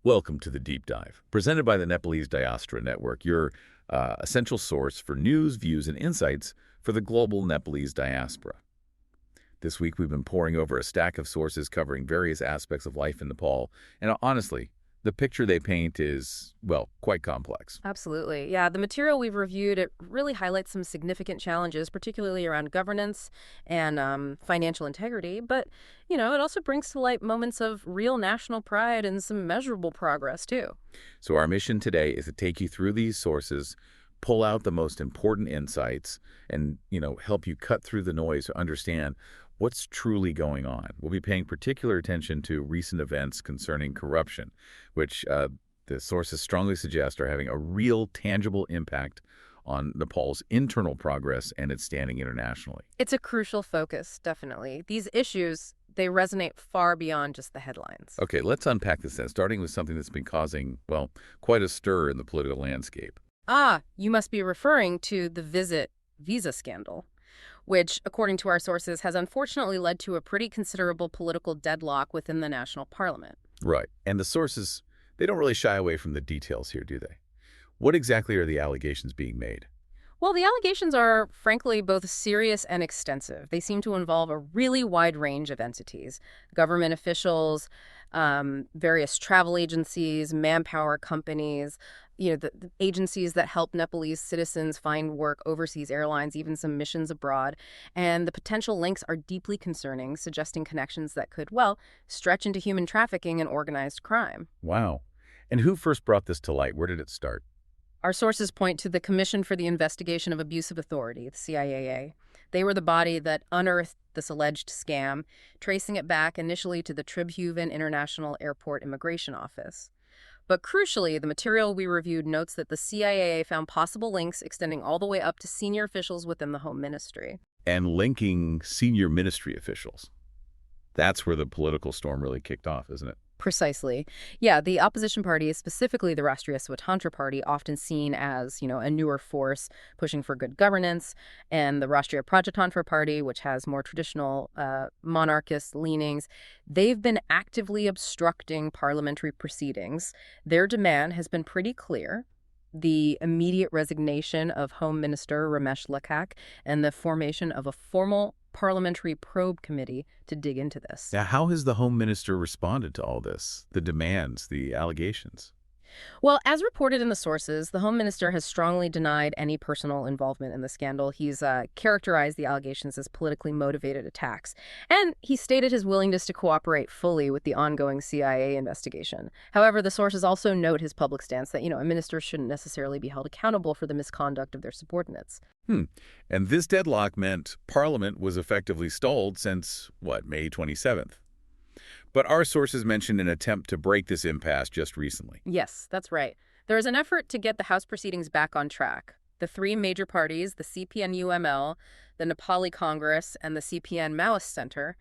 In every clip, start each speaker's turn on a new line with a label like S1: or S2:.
S1: Welcome to the Deep Dive, presented by the Nepalese Diaspora Network, your essential source for news, views, and insights for the global Nepalese diaspora. This week, we've been poring over a stack of sources covering various aspects of life in Nepal, and honestly, the picture they paint is, well, quite complex.
S2: Absolutely. Yeah, the material we've reviewed, it really highlights some significant challenges, particularly around governance and financial integrity. But, it also brings to light moments of real national pride and some measurable progress, too.
S1: So our mission today is to take you through these sources, pull out the most important insights, and, help you cut through the noise to understand what's truly going on. We'll be paying particular attention to recent events concerning corruption, which the sources strongly suggest are having a real, tangible impact on Nepal's internal progress and its standing internationally.
S2: It's a crucial focus, definitely. These issues, they resonate far beyond just the headlines.
S1: Okay, let's unpack this then, starting with something that's been causing, well, quite a stir in the political landscape.
S2: Ah, you must be referring to the visit visa scandal, which, according to our sources, has unfortunately led to a pretty considerable political deadlock within the national parliament.
S1: Right. And the sources, they don't really shy away from the details here, do they? What exactly are the allegations being made?
S2: Well, the allegations are, frankly, both serious and extensive. They seem to involve a really wide range of entities: government officials, various travel agencies, manpower companies, the agencies that help Nepalese citizens find work, overseas airlines, even some missions abroad. And the potential links are deeply concerning, suggesting connections that could, well, stretch into human trafficking and organized crime.
S1: Wow. And who first brought this to light? Where did it start?
S2: Our sources point to the Commission for the Investigation of Abuse of Authority, the CIAA. They were the body that unearthed this alleged scam, tracing it back initially to the Tribhuvan International Airport Immigration Office. But crucially, the material we reviewed notes that the CIAA found possible links extending all the way up to senior officials within the Home Ministry.
S1: And linking senior ministry officials. That's where the political storm really kicked off, isn't it?
S2: Precisely. Yeah, the opposition party, specifically the Rashtriya Swatantra Party, often seen as, a newer force pushing for good governance, and the Rashtriya Prajatantra Party, which has more traditional monarchist leanings, they've been actively obstructing parliamentary proceedings. Their demand has been pretty clear: the immediate resignation of Home Minister Ramesh Lakak and the formation of a formal parliamentary probe committee to dig into this.
S1: Now, how has the Home Minister responded to all this? The demands, the allegations?
S2: Well, as reported in the sources, the Home Minister has strongly denied any personal involvement in the scandal. He's characterized the allegations as politically motivated attacks, and he stated his willingness to cooperate fully with the ongoing CIA investigation. However, the sources also note his public stance that, a minister shouldn't necessarily be held accountable for the misconduct of their subordinates.
S1: And this deadlock meant Parliament was effectively stalled since, what, May 27th? But our sources mentioned an attempt to break this impasse just recently.
S2: Yes, that's right. There is an effort to get the House proceedings back on track. The three major parties, the CPN-UML, the Nepali Congress, and the CPN Maoist Center,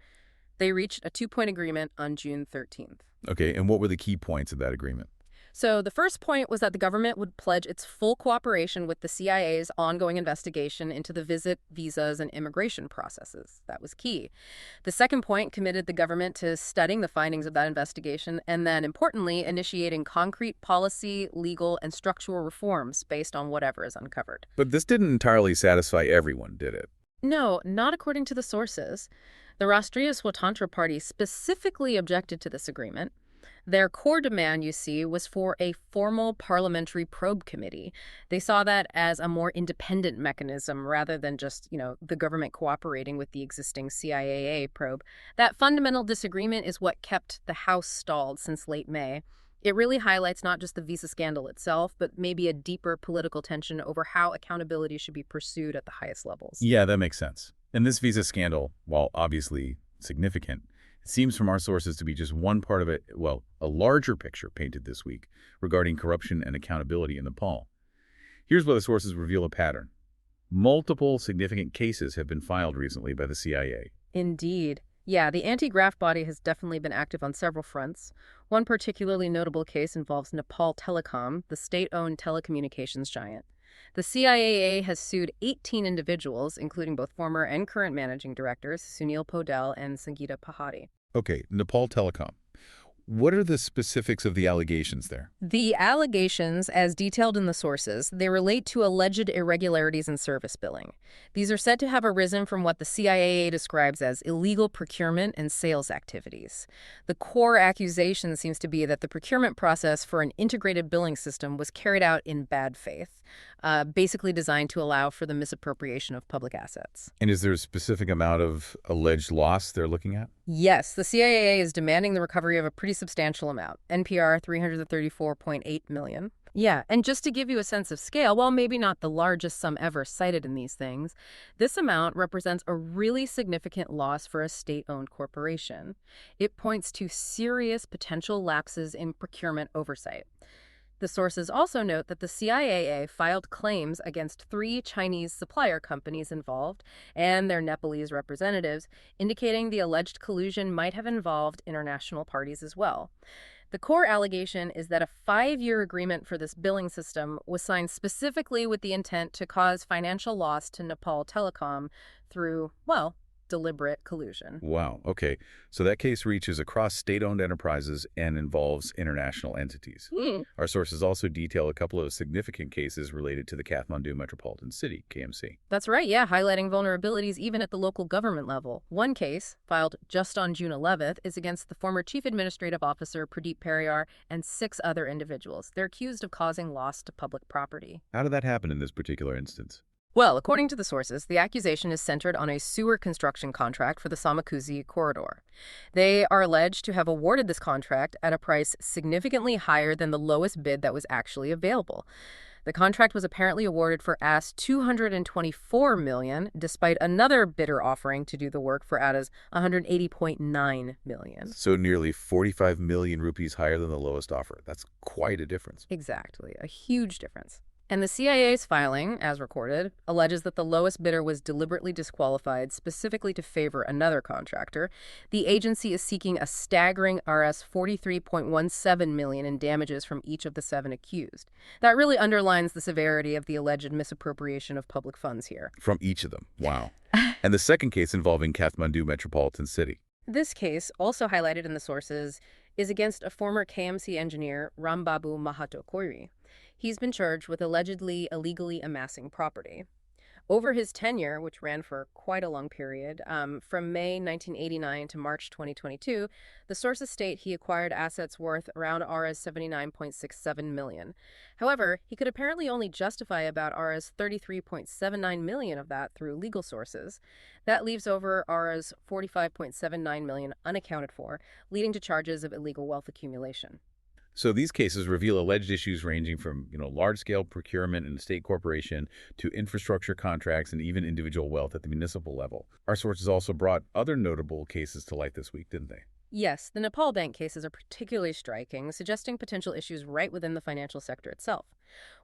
S2: they reached a two-point agreement on June 13th.
S1: Okay, and what were the key points of that agreement?
S2: So the first point was that the government would pledge its full cooperation with the CIA's ongoing investigation into the visit, visas, and immigration processes. That was key. The second point committed the government to studying the findings of that investigation and then, importantly, initiating concrete policy, legal, and structural reforms based on whatever is uncovered.
S1: But this didn't entirely satisfy everyone, did it?
S2: No, not according to the sources. The Rashtriya Swatantra Party specifically objected to this agreement. Their core demand, you see, was for a formal parliamentary probe committee. They saw that as a more independent mechanism rather than just, the government cooperating with the existing CIAA probe. That fundamental disagreement is what kept the House stalled since late May. It really highlights not just the visa scandal itself, but maybe a deeper political tension over how accountability should be pursued at the highest levels.
S1: Yeah, that makes sense. And this visa scandal, while obviously significant, it seems from our sources to be just one part of it, well, a larger picture painted this week regarding corruption and accountability in Nepal. Here's where the sources reveal a pattern. Multiple significant cases have been filed recently by the CIA.
S2: Indeed. Yeah, the anti-graft body has definitely been active on several fronts. One particularly notable case involves Nepal Telecom, the state-owned telecommunications giant. The CIAA has sued 18 individuals, including both former and current managing directors, Sunil Podel and Sangeeta Pahadi.
S1: Okay, Nepal Telecom. What are the specifics of the allegations there?
S2: The allegations, as detailed in the sources, they relate to alleged irregularities in service billing. These are said to have arisen from what the CIA describes as illegal procurement and sales activities. The core accusation seems to be that the procurement process for an integrated billing system was carried out in bad faith, basically designed to allow for the misappropriation of public assets.
S1: And is there a specific amount of alleged loss they're looking at?
S2: Yes, the CIA is demanding the recovery of a pretty substantial amount, NPR 334.8 million. Yeah, and just to give you a sense of scale, while maybe not the largest sum ever cited in these things, this amount represents a really significant loss for a state-owned corporation. It points to serious potential lapses in procurement oversight. The sources also note that the CIA filed claims against 3 Chinese supplier companies involved and their Nepalese representatives, indicating the alleged collusion might have involved international parties as well. The core allegation is that a 5-year agreement for this billing system was signed specifically with the intent to cause financial loss to Nepal Telecom through, well, deliberate collusion.
S1: Wow. Okay. So that case reaches across state-owned enterprises and involves international entities. Our sources also detail a couple of significant cases related to the Kathmandu Metropolitan City, KMC.
S2: That's right, yeah, highlighting vulnerabilities even at the local government level. One case, filed just on June 11th, is against the former Chief Administrative Officer Pradeep Periyar and 6 other individuals. They're accused of causing loss to public property.
S1: How did that happen in this particular instance?
S2: Well, according to the sources, the accusation is centered on a sewer construction contract for the Samakuzi corridor. They are alleged to have awarded this contract at a price significantly higher than the lowest bid that was actually available. The contract was apparently awarded for As $224 million, despite another bidder offering to do the work for As $180.9 million.
S1: So nearly 45 million rupees higher than the lowest offer. That's quite a difference.
S2: Exactly, a huge difference. And the CIA's filing, as recorded, alleges that the lowest bidder was deliberately disqualified specifically to favor another contractor. The agency is seeking a staggering Rs 43.17 million in damages from each of the 7 accused. That really underlines the severity of the alleged misappropriation of public funds here.
S1: From each of them. Wow. And the second case involving Kathmandu Metropolitan City.
S2: This case, also highlighted in the sources, is against a former KMC engineer, Rambabu Mahato Koiri. He's been charged with allegedly illegally amassing property. Over his tenure, which ran for quite a long period, from May 1989 to March 2022, the sources state he acquired assets worth around Rs 79.67 million. However, he could apparently only justify about Rs 33.79 million of that through legal sources. That leaves over Rs 45.79 million unaccounted for, leading to charges of illegal wealth accumulation.
S1: So these cases reveal alleged issues ranging from, large-scale procurement in a state corporation to infrastructure contracts and even individual wealth at the municipal level. Our sources also brought other notable cases to light this week, didn't they?
S2: Yes, the Nepal bank cases are particularly striking, suggesting potential issues right within the financial sector itself.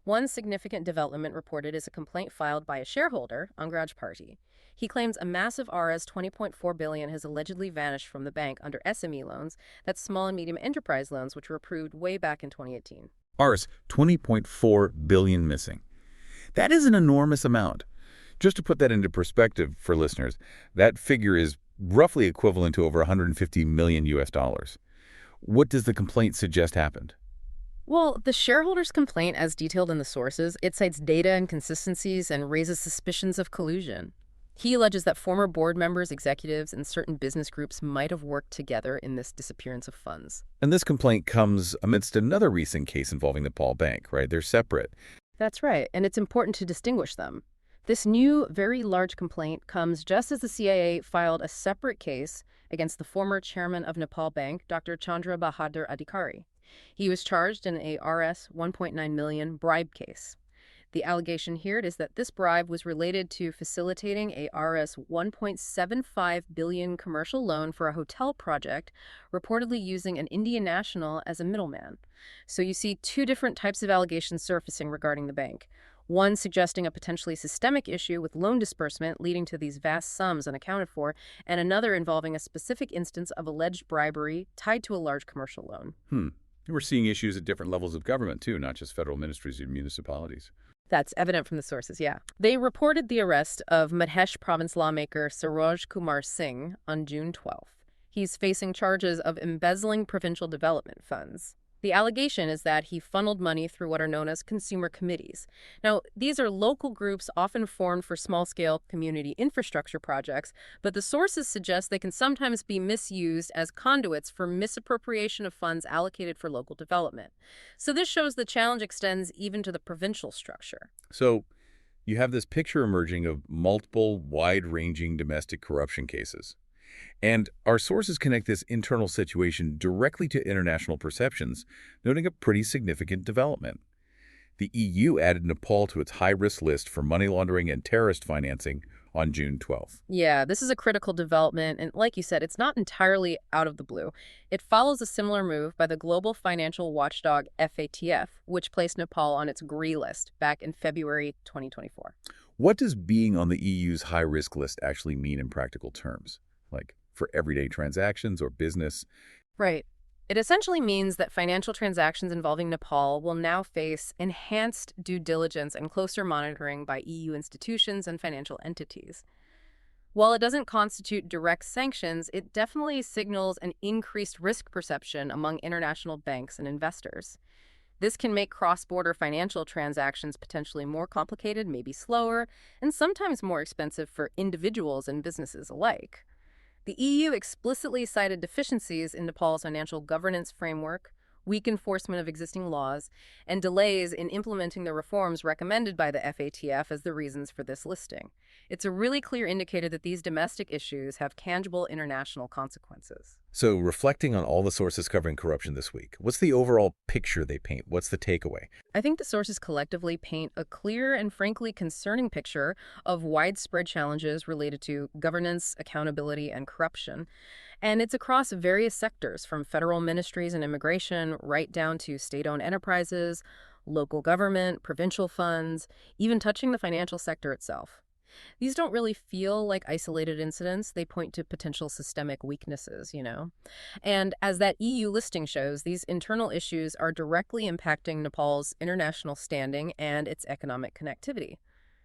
S2: One significant development reported is a complaint filed by a shareholder, Angraj Party. He claims a massive Rs 20.4 billion has allegedly vanished from the bank under SME loans, that's small and medium enterprise loans, which were approved way back in 2018.
S1: Rs 20.4 billion missing. That is an enormous amount. Just to put that into perspective for listeners, that figure is roughly equivalent to over 150 million US dollars. What does the complaint suggest happened?
S2: Well, the shareholder's complaint, as detailed in the sources, it cites data inconsistencies and raises suspicions of collusion. He alleges that former board members, executives, and certain business groups might have worked together in this disappearance of funds.
S1: And this complaint comes amidst another recent case involving the Nepal Bank, right? They're separate.
S2: That's right, and it's important to distinguish them. This new, very large complaint comes just as the CIA filed a separate case against the former chairman of Nepal Bank, Dr. Chandra Bahadur Adhikari. He was charged in a Rs 1.9 million bribe case. The allegation here is that this bribe was related to facilitating a Rs 1.75 billion commercial loan for a hotel project, reportedly using an Indian national as a middleman. So you see 2 different types of allegations surfacing regarding the bank. One suggesting a potentially systemic issue with loan disbursement leading to these vast sums unaccounted for, and another involving a specific instance of alleged bribery tied to a large commercial loan.
S1: We're seeing issues at different levels of government, too, not just federal ministries or municipalities.
S2: That's evident from the sources, yeah. They reported the arrest of Madhesh province lawmaker Saroj Kumar Singh on June 12th. He's facing charges of embezzling provincial development funds. The allegation is that he funneled money through what are known as consumer committees. Now, these are local groups often formed for small-scale community infrastructure projects, but the sources suggest they can sometimes be misused as conduits for misappropriation of funds allocated for local development. So this shows the challenge extends even to the provincial structure.
S1: So you have this picture emerging of multiple, wide-ranging domestic corruption cases. And our sources connect this internal situation directly to international perceptions, noting a pretty significant development. The EU added Nepal to its high-risk list for money laundering and terrorist financing on June 12th.
S2: Yeah, this is a critical development, and like you said, it's not entirely out of the blue. It follows a similar move by the global financial watchdog FATF, which placed Nepal on its GRI list back in February 2024.
S1: What does being on the EU's high-risk list actually mean in practical terms? Like for everyday transactions or business?
S2: Right. It essentially means that financial transactions involving Nepal will now face enhanced due diligence and closer monitoring by EU institutions and financial entities. While it doesn't constitute direct sanctions, it definitely signals an increased risk perception among international banks and investors. This can make cross-border financial transactions potentially more complicated, maybe slower, and sometimes more expensive for individuals and businesses alike. The EU explicitly cited deficiencies in Nepal's financial governance framework, weak enforcement of existing laws, and delays in implementing the reforms recommended by the FATF as the reasons for this listing. It's a really clear indicator that these domestic issues have tangible international consequences.
S1: So reflecting on all the sources covering corruption this week, what's the overall picture they paint? What's the takeaway?
S2: I think the sources collectively paint a clear and frankly concerning picture of widespread challenges related to governance, accountability, and corruption. And it's across various sectors, from federal ministries and immigration right down to state-owned enterprises, local government, provincial funds, even touching the financial sector itself. These don't really feel like isolated incidents. They point to potential systemic weaknesses. And as that EU listing shows, these internal issues are directly impacting Nepal's international standing and its economic connectivity.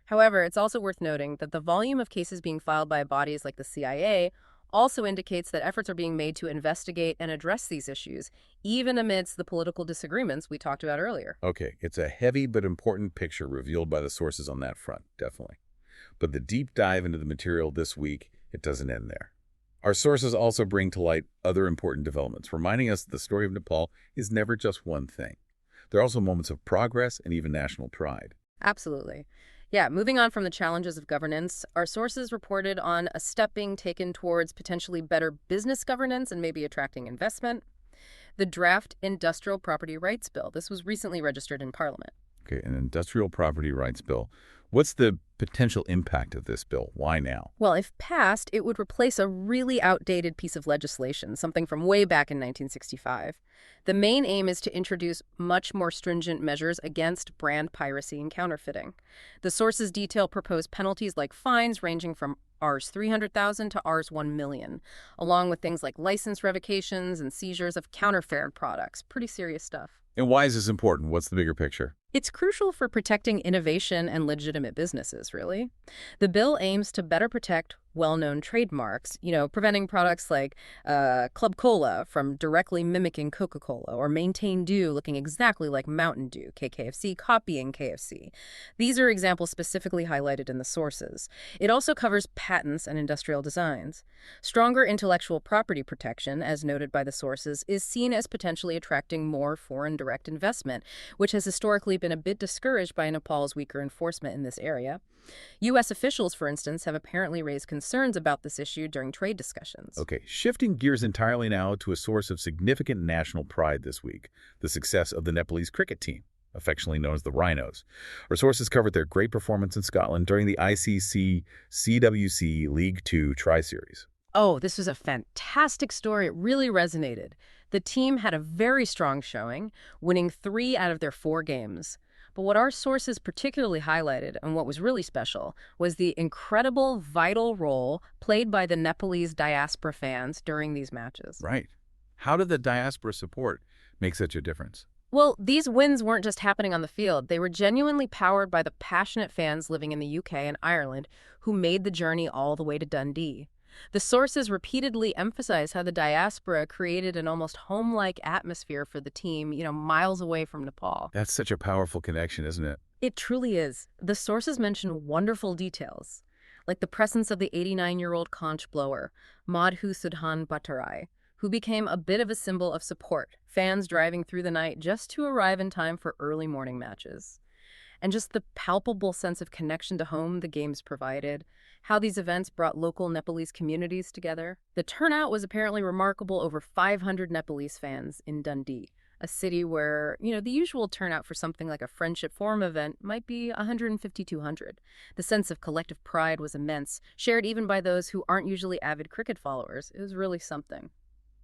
S2: However, it's also worth noting that the volume of cases being filed by bodies like the CIA also indicates that efforts are being made to investigate and address these issues, even amidst the political disagreements we talked about earlier.
S1: Okay, it's a heavy but important picture revealed by the sources on that front, definitely. But the deep dive into the material this week, it doesn't end there. Our sources also bring to light other important developments, reminding us that the story of Nepal is never just one thing. There are also moments of progress and even national pride.
S2: Absolutely. Yeah, moving on from the challenges of governance, our sources reported on a step being taken towards potentially better business governance and maybe attracting investment. The draft Industrial Property Rights Bill. This was recently registered in Parliament.
S1: Okay, an industrial property rights bill. What's the potential impact of this bill? Why now?
S2: Well, if passed, it would replace a really outdated piece of legislation, something from way back in 1965. The main aim is to introduce much more stringent measures against brand piracy and counterfeiting. The sources detail proposed penalties like fines ranging from Rs. 300,000 to Rs. 1 million, along with things like license revocations and seizures of counterfeit products. Pretty serious stuff.
S1: And why is this important? What's the bigger picture?
S2: It's crucial for protecting innovation and legitimate businesses, really. The bill aims to better protect well-known trademarks, preventing products like Club Cola from directly mimicking Coca-Cola or Maintain Dew looking exactly like Mountain Dew, KKFC copying KFC. These are examples specifically highlighted in the sources. It also covers patents and industrial designs. Stronger intellectual property protection, as noted by the sources, is seen as potentially attracting more foreign direct investment, which has historically been a bit discouraged by Nepal's weaker enforcement in this area. U.S. officials, for instance, have apparently raised concerns about this issue during trade discussions.
S1: Okay, shifting gears entirely now to a source of significant national pride this week, the success of the Nepalese cricket team, affectionately known as the Rhinos. Our sources covered their great performance in Scotland during the ICC CWC League Two Tri-Series.
S2: Oh, this was a fantastic story. It really resonated. The team had a very strong showing, winning 3 out of their 4 games. But what our sources particularly highlighted, and what was really special, was the incredible, vital role played by the Nepalese diaspora fans during these matches.
S1: Right. How did the diaspora support make such a difference?
S2: Well, these wins weren't just happening on the field. They were genuinely powered by the passionate fans living in the UK and Ireland who made the journey all the way to Dundee. The sources repeatedly emphasize how the diaspora created an almost home-like atmosphere for the team, miles away from Nepal.
S1: That's such a powerful connection, isn't it?
S2: It truly is. The sources mention wonderful details, like the presence of the 89-year-old conch blower, Madhu Sudhan Bhattarai, who became a bit of a symbol of support, fans driving through the night just to arrive in time for early morning matches. And just the palpable sense of connection to home the games provided, how these events brought local Nepalese communities together. The turnout was apparently remarkable: over 500 Nepalese fans in Dundee, a city where, the usual turnout for something like a Friendship Forum event might be 150, 200. The sense of collective pride was immense, shared even by those who aren't usually avid cricket followers. It was really something.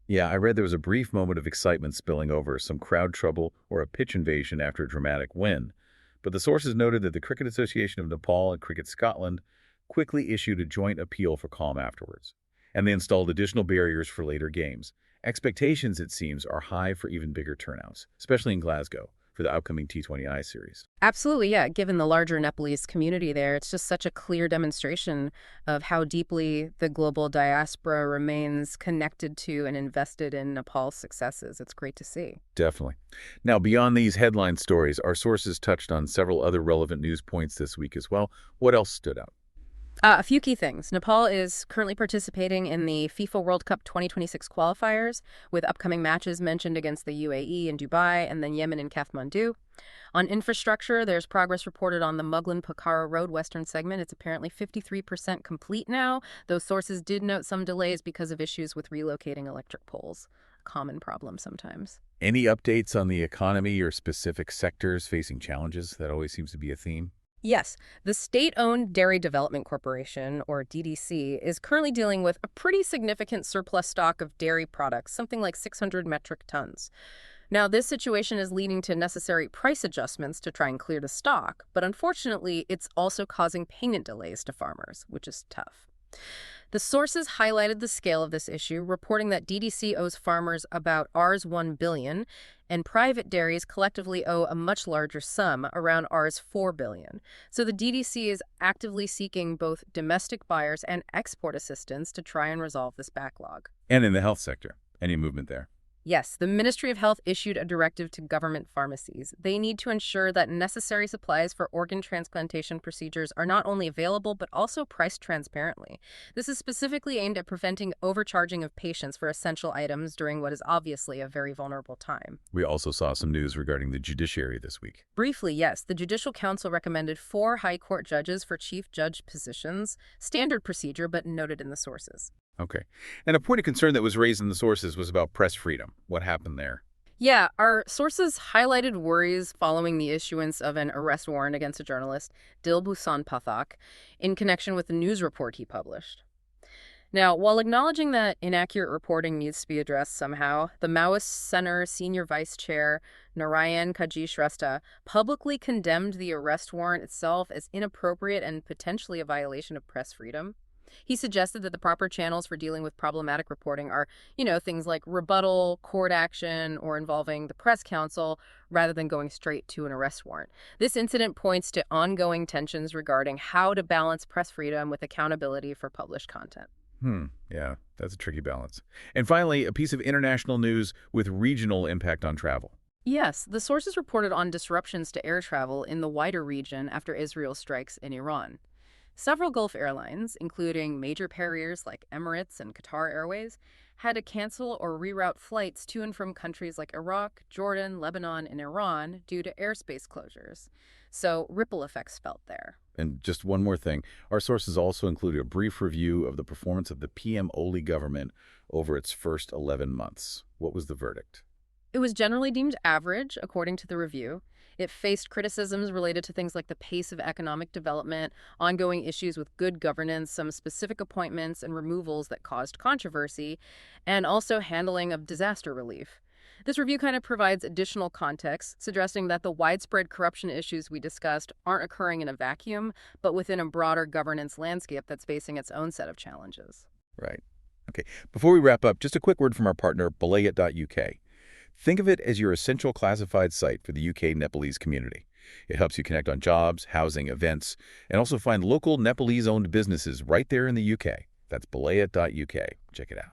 S1: Yeah, I read there was a brief moment of excitement spilling over, some crowd trouble or a pitch invasion after a dramatic win. But the sources noted that the Cricket Association of Nepal and Cricket Scotland quickly issued a joint appeal for calm afterwards, and they installed additional barriers for later games. Expectations, it seems, are high for even bigger turnouts, especially in Glasgow, for the upcoming T20I series.
S2: Absolutely, yeah. Given the larger Nepalese community there, it's just such a clear demonstration of how deeply the global diaspora remains connected to and invested in Nepal's successes. It's great to see.
S1: Definitely. Now, beyond these headline stories, our sources touched on several other relevant news points this week as well. What else stood out?
S2: A few key things. Nepal is currently participating in the FIFA World Cup 2026 qualifiers, with upcoming matches mentioned against the UAE in Dubai and then Yemen in Kathmandu. On infrastructure, there's progress reported on the Muglan-Pokhara Road western segment. It's apparently 53% complete now, though sources did note some delays because of issues with relocating electric poles. A common problem sometimes.
S1: Any updates on the economy or specific sectors facing challenges? That always seems to be a theme.
S2: Yes, the state-owned Dairy Development Corporation, or DDC, is currently dealing with a pretty significant surplus stock of dairy products, something like 600 metric tons. Now, this situation is leading to necessary price adjustments to try and clear the stock, but unfortunately, it's also causing payment delays to farmers, which is tough. The sources highlighted the scale of this issue, reporting that DDC owes farmers about Rs 1 billion, and private dairies collectively owe a much larger sum, around Rs 4 billion. So the DDC is actively seeking both domestic buyers and export assistance to try and resolve this backlog.
S1: And in the health sector, any movement there?
S2: Yes, the Ministry of Health issued a directive to government pharmacies. They need to ensure that necessary supplies for organ transplantation procedures are not only available, but also priced transparently. This is specifically aimed at preventing overcharging of patients for essential items during what is obviously a very vulnerable time.
S1: We also saw some news regarding the judiciary this week.
S2: Briefly, yes, the Judicial Council recommended 4 High Court judges for chief judge positions, standard procedure, but noted in the sources.
S1: Okay. And a point of concern that was raised in the sources was about press freedom. What happened there?
S2: Yeah, our sources highlighted worries following the issuance of an arrest warrant against a journalist, Dilbhushan Pathak, in connection with the news report he published. Now, while acknowledging that inaccurate reporting needs to be addressed somehow, the Maoist Center Senior Vice Chair, Narayan Kaji Shrestha, publicly condemned the arrest warrant itself as inappropriate and potentially a violation of press freedom. He suggested that the proper channels for dealing with problematic reporting are, things like rebuttal, court action, or involving the press council, rather than going straight to an arrest warrant. This incident points to ongoing tensions regarding how to balance press freedom with accountability for published content.
S1: Yeah, that's a tricky balance. And finally, a piece of international news with regional impact on travel.
S2: Yes, the sources reported on disruptions to air travel in the wider region after Israel strikes in Iran. Several Gulf airlines, including major carriers like Emirates and Qatar Airways, had to cancel or reroute flights to and from countries like Iraq, Jordan, Lebanon, and Iran due to airspace closures. So ripple effects felt there.
S1: And just one more thing, our sources also included a brief review of the performance of the PM Oli government over its first 11 months. What was the verdict?
S2: It was generally deemed average, according to the review. It faced criticisms related to things like the pace of economic development, ongoing issues with good governance, some specific appointments and removals that caused controversy, and also handling of disaster relief. This review kind of provides additional context, suggesting that the widespread corruption issues we discussed aren't occurring in a vacuum, but within a broader governance landscape that's facing its own set of challenges.
S1: Right. Okay. Before we wrap up, just a quick word from our partner, Belayat.uk. Think of it as your essential classified site for the UK Nepalese community. It helps you connect on jobs, housing, events, and also find local Nepalese-owned businesses right there in the UK. That's belayat.uk. Check it out.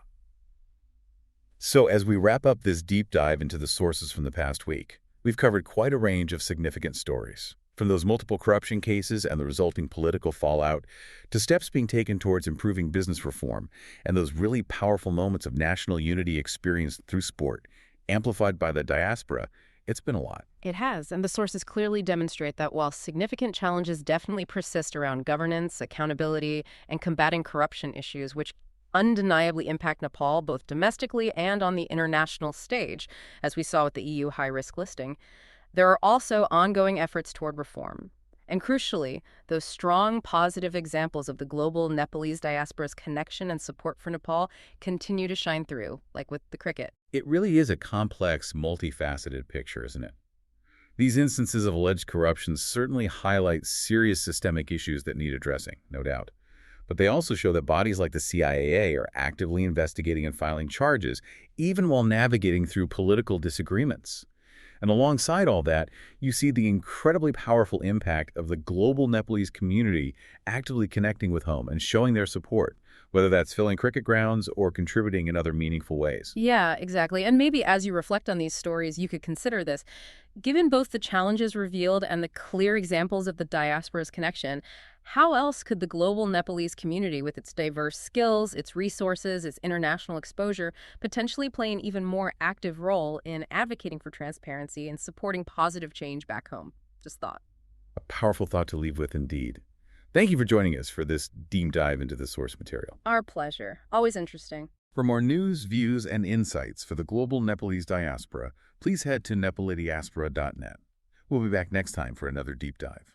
S1: So as we wrap up this deep dive into the sources from the past week, we've covered quite a range of significant stories. From those multiple corruption cases and the resulting political fallout, to steps being taken towards improving business reform, and those really powerful moments of national unity experienced through sport, amplified by the diaspora, it's been a lot.
S2: It has, and the sources clearly demonstrate that while significant challenges definitely persist around governance, accountability, and combating corruption issues, which undeniably impact Nepal both domestically and on the international stage, as we saw with the EU high-risk listing, there are also ongoing efforts toward reform. And crucially, those strong positive examples of the global Nepalese diaspora's connection and support for Nepal continue to shine through, like with the cricket.
S1: It really is a complex, multifaceted picture, isn't it? These instances of alleged corruption certainly highlight serious systemic issues that need addressing, no doubt. But they also show that bodies like the CIA are actively investigating and filing charges, even while navigating through political disagreements. And alongside all that, you see the incredibly powerful impact of the global Nepalese community actively connecting with home and showing their support, whether that's filling cricket grounds or contributing in other meaningful ways.
S2: Yeah, exactly. And maybe as you reflect on these stories, you could consider this. Given both the challenges revealed and the clear examples of the diaspora's connection, how else could the global Nepalese community, with its diverse skills, its resources, its international exposure, potentially play an even more active role in advocating for transparency and supporting positive change back home? Just thought.
S1: A powerful thought to leave with indeed. Thank you for joining us for this deep dive into the source material.
S2: Our pleasure. Always interesting.
S1: For more news, views, and insights for the global Nepalese diaspora, please head to nepalidiaspora.net. We'll be back next time for another deep dive.